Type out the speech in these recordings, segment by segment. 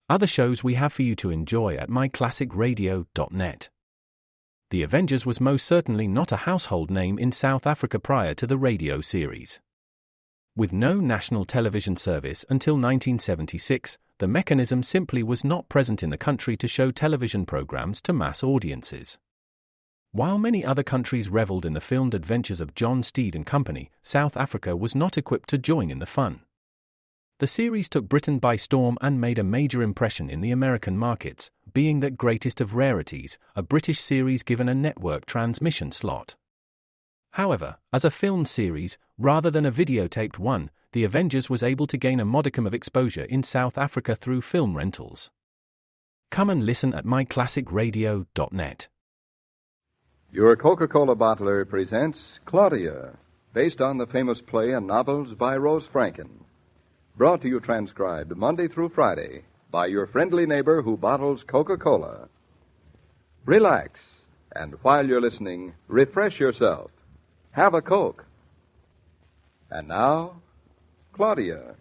other shows we have for you to enjoy at myclassicradio.net. The Avengers was most certainly not a household name in South Africa prior to the radio series. With no national television service until 1976, the mechanism simply was not present in the country to show television programs to mass audiences. While many other countries reveled in the filmed adventures of John Steed and company, South Africa was not equipped to join in the fun. The series took Britain by storm and made a major impression in the American markets, being that greatest of rarities, a British series given a network transmission slot. However, as a filmed series, rather than a videotaped one, The Avengers was able to gain a modicum of exposure in South Africa through film rentals. Come and listen at myclassicradio.net. Your Coca-Cola bottler presents Claudia, based on the famous play and novels by Rose Franken. Brought to you transcribed Monday through Friday by your friendly neighbor who bottles Coca-Cola. Relax, and while you're listening, refresh yourself. Have a Coke. And now, Claudia.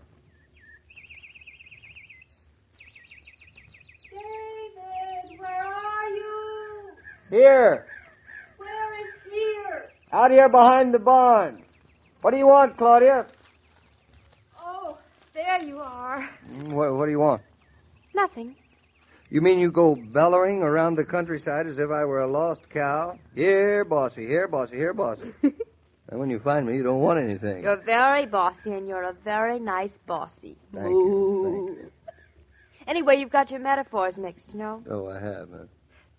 David, where are you? Here. Where is here? Out here behind the barn. What do you want, Claudia? Oh, there you are. What do you want? Nothing. You mean you go bellowing around the countryside as if I were a lost cow? Here, bossy, here, bossy, here, bossy. And when you find me, you don't want anything. You're very bossy, and you're a very nice bossy. Thank you. Anyway, you've got your metaphors mixed, you know. Oh, I have.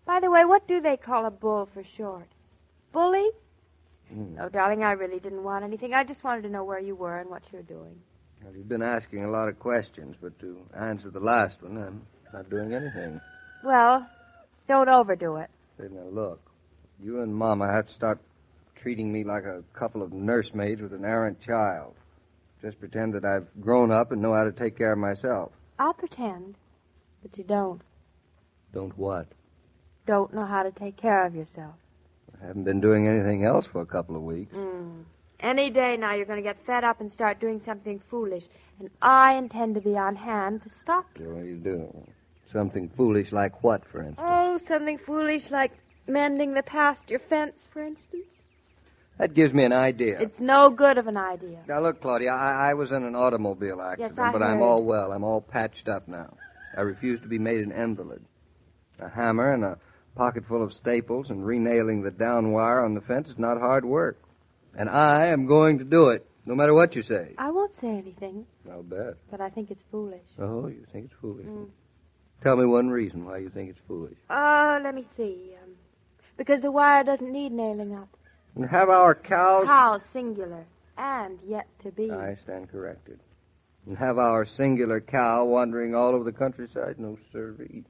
By the way, what do they call a bull for short? Bully? Oh, darling, I really didn't want anything. I just wanted to know where you were and what you're doing. Well, you've been asking a lot of questions, but to answer the last one, I'm not doing anything. Well, don't overdo it. Say, now, look, you and Mama have to start treating me like a couple of nursemaids with an errant child. Just pretend that I've grown up and know how to take care of myself. I'll pretend, but you don't. Don't what? Don't know how to take care of yourself. I haven't been doing anything else for a couple of weeks. Any day now you're going to get fed up and start doing something foolish, and I intend to be on hand to stop you. What do you do? Something foolish like what, for instance? Oh, something foolish like mending the pasture fence, for instance. That gives me an idea. It's no good of an idea. Now, look, Claudia, I was in an automobile accident, Yes, I but I'm heard. all well. I'm all patched up now. I refuse to be made an invalid. A hammer and a pocket full of staples and renailing the down wire on the fence is not hard work. And I am going to do it, no matter what you say. I won't say anything, I'll bet. but I think it's foolish. Oh, you think it's foolish? Tell me one reason why you think it's foolish. Let me see. Because the wire doesn't need nailing up. And have our cows... Cow, singular, and yet to be. I stand corrected. And have our singular cow wandering all over the countryside? No, sirree.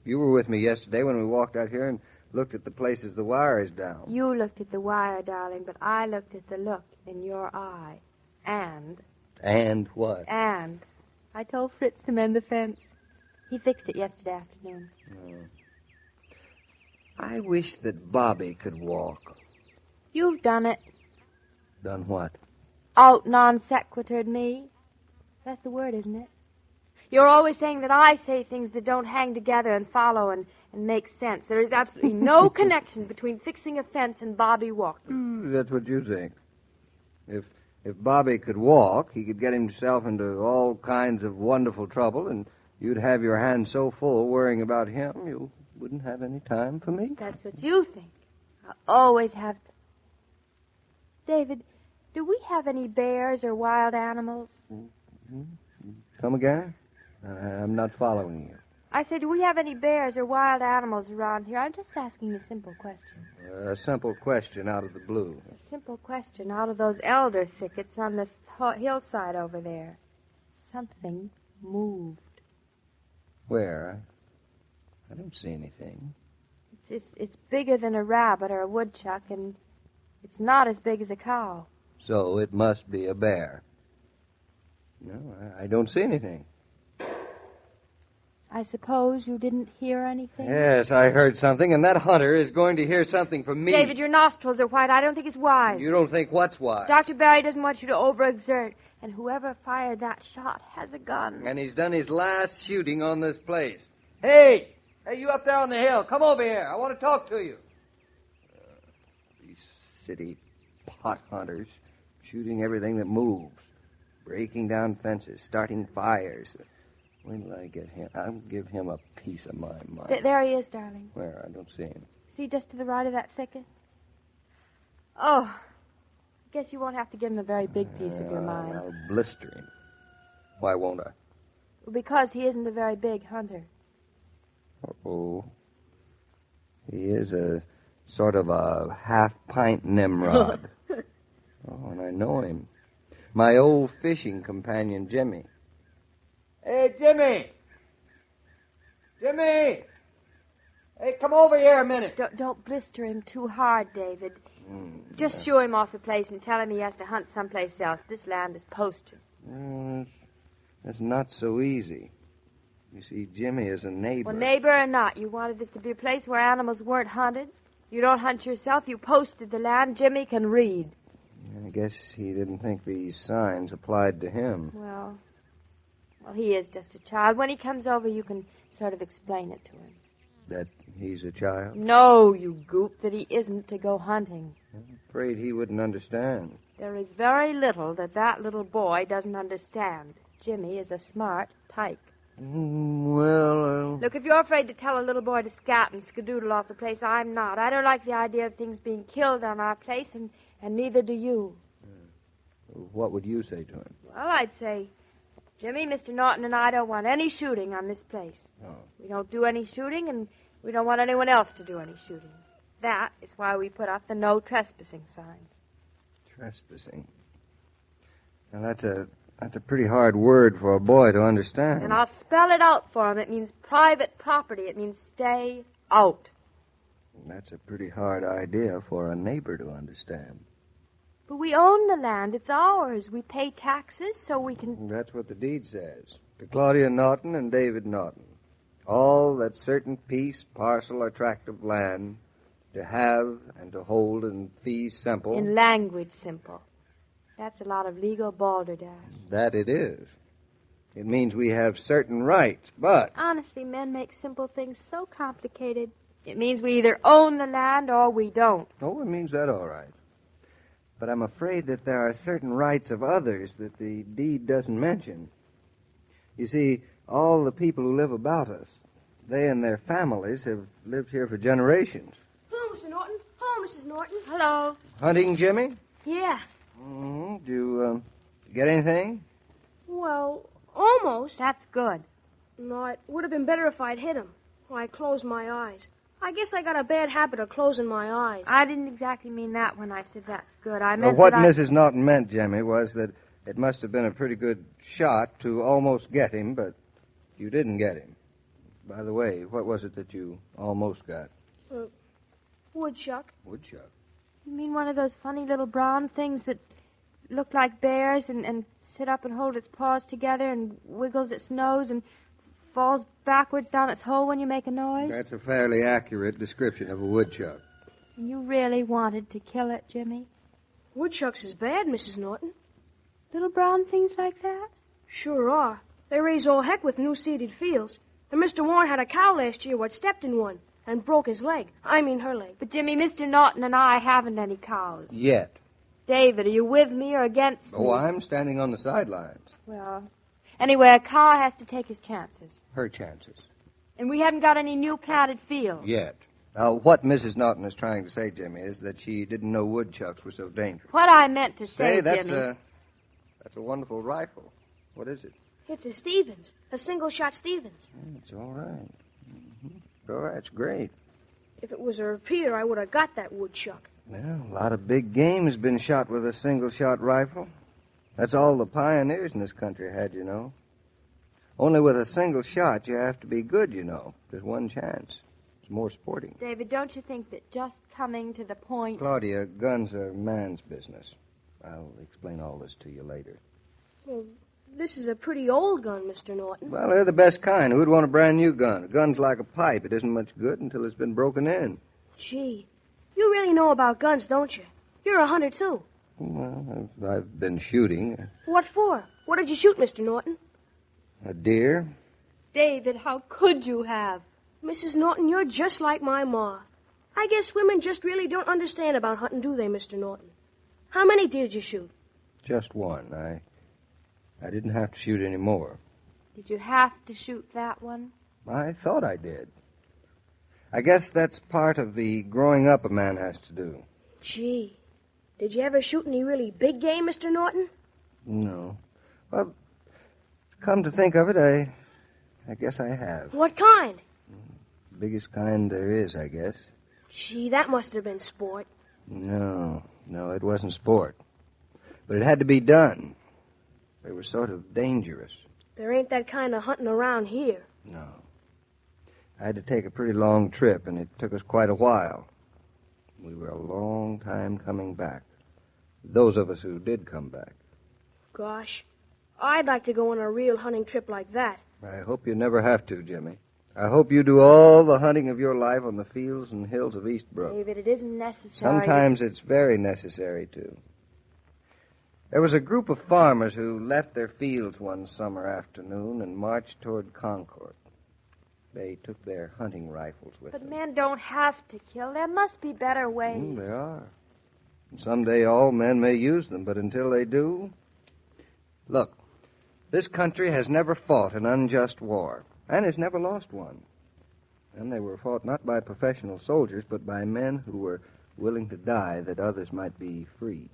You were with me yesterday when we walked out here and looked at the places the wire is down. You looked at the wire, darling, but I looked at the look in your eye. And what? And I told Fritz to mend the fence. He fixed it yesterday afternoon. I wish that Bobby could walk. You've done it. Done what? Out non sequitured me. That's the word, isn't it? You're always saying that I say things that don't hang together and follow and make sense. There is absolutely no connection between fixing a fence and Bobby walking. That's what you think. If Bobby could walk, he could get himself into all kinds of wonderful trouble, and you'd have your hands so full worrying about him, you wouldn't have any time for me. That's what you think. I always have to. David, do we have any bears or wild animals? Come again? I'm not following you. I say, do we have any bears or wild animals around here? I'm just asking a simple question. A simple question out of the blue. A simple question out of those elder thickets on the hillside over there. Something moved. Where? I don't see anything. It's bigger than a rabbit or a woodchuck, and it's not as big as a cow. So it must be a bear. No, I don't see anything. I suppose you didn't hear anything? Yes, I heard something, and that hunter is going to hear something from me. David, your nostrils are white. I don't think it's wise. You don't think what's wise? Dr. Barry doesn't want you to overexert. And whoever fired that shot has a gun. And he's done his last shooting on this place. Hey! Hey, you up there on the hill. Come over here. I want to talk to you. These city pot hunters shooting everything that moves. Breaking down fences, starting fires. When will I get him? I'll give him a piece of my mind. There he is, darling. Where? I don't see him. See, just to the right of that thicket? Oh, I guess you won't have to give him a very big piece of your mind. I'll blister him. Why won't I? Because he isn't a very big hunter. Oh. He is a sort of a half-pint Nimrod. Oh, and I know him. My old fishing companion, Jimmy. Hey, Jimmy! Jimmy! Hey, come over here a minute. Don't blister him too hard, David. Just shoo him off the place and tell him he has to hunt someplace else. This land is poster. That's not so easy. You see, Jimmy is a neighbor. Well, neighbor or not, you wanted this to be a place where animals weren't hunted. You don't hunt yourself. You posted the land. Jimmy can read. I guess he didn't think these signs applied to him. Well, he is just a child. When he comes over, you can sort of explain it to him. That he's a child? No, you goop, that he isn't to go hunting. I'm afraid he wouldn't understand. There is very little that little boy doesn't understand. Jimmy is a smart tyke. Well, Look, if you're afraid to tell a little boy to scat and skedoodle off the place, I'm not. I don't like the idea of things being killed on our place, and neither do you. What would you say to him? Well, I'd say, Jimmy, Mr. Norton and I don't want any shooting on this place. Oh. We don't do any shooting, and we don't want anyone else to do any shooting. That is why we put up the no trespassing signs. Trespassing? Now, that's a pretty hard word for a boy to understand. And I'll spell it out for him. It means private property. It means stay out. That's a pretty hard idea for a neighbor to understand. But we own the land. It's ours. We pay taxes so we can... That's what the deed says. To Claudia Norton and David Norton. All that certain piece, parcel, or tract of land to have and to hold in fee simple. In language simple. That's a lot of legal balderdash. That it is. It means we have certain rights, but... Honestly, men make simple things so complicated. It means we either own the land or we don't. Oh, it means that all right. But I'm afraid that there are certain rights of others that the deed doesn't mention. You see, all the people who live about us, they and their families have lived here for generations. Hello, Mr. Norton. Hello, Mrs. Norton. Hello. Hunting, Jimmy? Yeah. Mm-hmm. Do you get anything? Well, almost. That's good. No, it would have been better if I'd hit him. Well, I closed my eyes. I guess I got a bad habit of closing my eyes. I didn't exactly mean that when I said that's good. I meant What that Mrs. Norton meant, Jimmy, was that it must have been a pretty good shot to almost get him, but you didn't get him. By the way, what was it that you almost got? Woodchuck. Woodchuck. You mean one of those funny little brown things that look like bears and sit up and hold its paws together and wiggles its nose and falls backwards down its hole when you make a noise? That's a fairly accurate description of a woodchuck. You really wanted to kill it, Jimmy? Woodchucks is bad, Mrs. Norton. Little brown things like that? Sure are. They raise all heck with new-seeded fields. And Mr. Warren had a cow last year what stepped in one and broke his leg. I mean her leg. But, Jimmy, Mr. Norton and I haven't any cows. Yet. David, are you with me or against me? Oh, I'm standing on the sidelines. Well, anyway, a cow has to take his chances. Her chances. And we haven't got any new planted fields. Yet. Now, what Mrs. Norton is trying to say, Jimmy, is that she didn't know woodchucks were so dangerous. What I meant to say, that's Jimmy... That's a wonderful rifle. What is it? It's a Stevens. A single-shot Stevens. It's all right. Mm-hmm. Oh, that's great. If it was a repeater, I would have got that woodchuck. Well, a lot of big game has been shot with a single-shot rifle. That's all the pioneers in this country had, you know. Only with a single shot, you have to be good, you know. There's one chance. It's more sporting. David, don't you think that just coming to the point... Claudia, guns are man's business. I'll explain all this to you later. Well, This is a pretty old gun, Mr. Norton. Well, they're the best kind. Who'd want a brand new gun? A gun's like a pipe. It isn't much good until it's been broken in. Gee, you really know about guns, don't you? You're a hunter, too. Well, I've been shooting. What for? What did you shoot, Mr. Norton? A deer. David, how could you have? Mrs. Norton, you're just like my ma. I guess women just really don't understand about hunting, do they, Mr. Norton? How many did you shoot? Just one. I didn't have to shoot any more. Did you have to shoot that one? I thought I did. I guess that's part of the growing up a man has to do. Gee, did you ever shoot any really big game, Mr. Norton? No. Well, come to think of it, I guess I have. What kind? Biggest kind there is, I guess. Gee, that must have been sport. No, it wasn't sport. But it had to be done. They were sort of dangerous. There ain't that kind of hunting around here. No. I had to take a pretty long trip, and it took us quite a while. We were a long time coming back. Those of us who did come back. Gosh, I'd like to go on a real hunting trip like that. I hope you never have to, Jimmy. I hope you do all the hunting of your life on the fields and hills of Eastbrook. David, it isn't necessary. Sometimes it's very necessary, too. There was a group of farmers who left their fields one summer afternoon and marched toward Concord. They took their hunting rifles with them. But men don't have to kill. There must be better ways. There are. And someday all men may use them, but until they do... Look, this country has never fought an unjust war, and has never lost one. And they were fought not by professional soldiers, but by men who were willing to die that others might be free.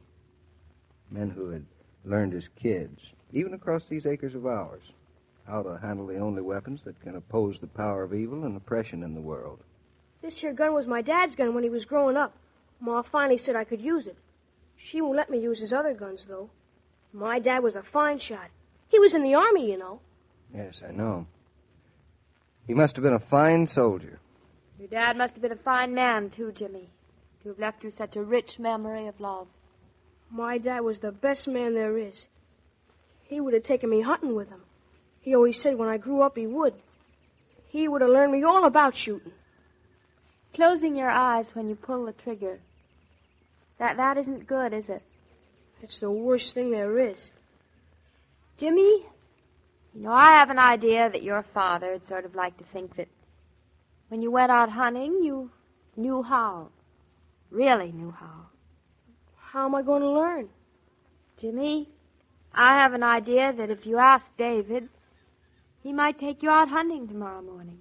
Men who had learned as kids, even across these acres of ours, how to handle the only weapons that can oppose the power of evil and oppression in the world. This here gun was my dad's gun when he was growing up. Ma finally said I could use it. She won't let me use his other guns, though. My dad was a fine shot. He was in the army, you know. Yes, I know. He must have been a fine soldier. Your dad must have been a fine man, too, Jimmy, to have left you such a rich memory of love. My dad was the best man there is. He would have taken me hunting with him. He always said when I grew up he would. He would have learned me all about shooting. Closing your eyes when you pull the trigger. That isn't good, is it? It's the worst thing there is. Jimmy, you know, I have an idea that your father would sort of like to think that when you went out hunting, you knew how. Really knew how. How am I going to learn? Jimmy, I have an idea that if you ask David, he might take you out hunting tomorrow morning.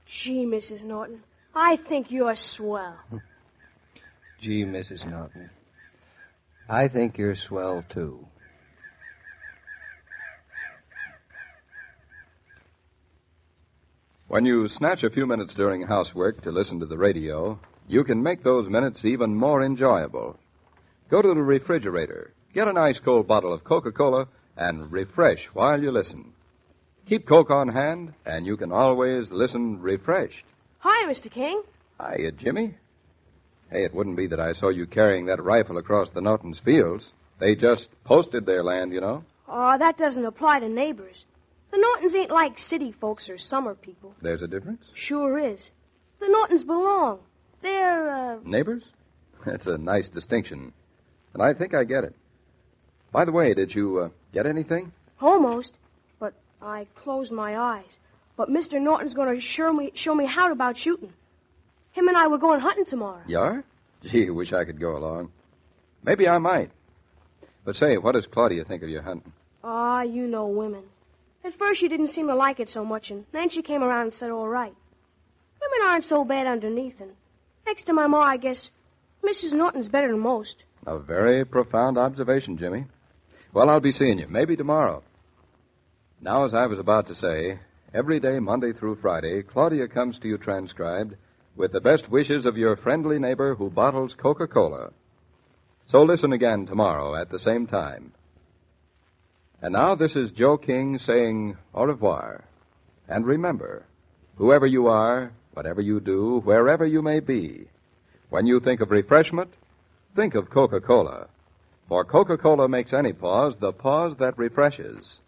Gee, Mrs. Norton, I think you're swell. Gee, Mrs. Norton, I think you're swell, too. When you snatch a few minutes during housework to listen to the radio, you can make those minutes even more enjoyable. Go to the refrigerator, get an ice-cold bottle of Coca-Cola, and refresh while you listen. Keep Coke on hand, and you can always listen refreshed. Hi, Mr. King. Hiya, Jimmy. Hey, it wouldn't be that I saw you carrying that rifle across the Norton's fields. They just posted their land, you know. Oh, that doesn't apply to neighbors. The Nortons ain't like city folks or summer people. There's a difference? Sure is. The Nortons belong. They're, Neighbors? That's a nice distinction. And I think I get it. By the way, did you get anything? Almost. But I closed my eyes. But Mr. Norton's going to show me how about shooting. Him and I were going hunting tomorrow. You are? Gee, wish I could go along. Maybe I might. But say, what does Claudia think of your hunting? Ah, you know women. At first she didn't seem to like it so much, and then she came around and said all right. Women aren't so bad underneath, and next to my ma, I guess Mrs. Norton's better than most. A very profound observation, Jimmy. Well, I'll be seeing you, maybe tomorrow. Now, as I was about to say, every day, Monday through Friday, Claudia comes to you transcribed with the best wishes of your friendly neighbor who bottles Coca-Cola. So listen again tomorrow at the same time. And now this is Joe King saying au revoir. And remember, whoever you are, whatever you do, wherever you may be, when you think of refreshment, think of Coca-Cola. For Coca-Cola makes any pause the pause that refreshes.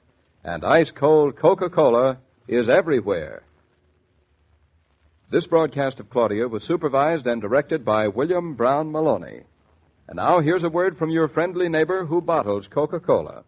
And ice-cold Coca-Cola is everywhere. This broadcast of Claudia was supervised and directed by William Brown Maloney. And now here's a word from your friendly neighbor who bottles Coca-Cola.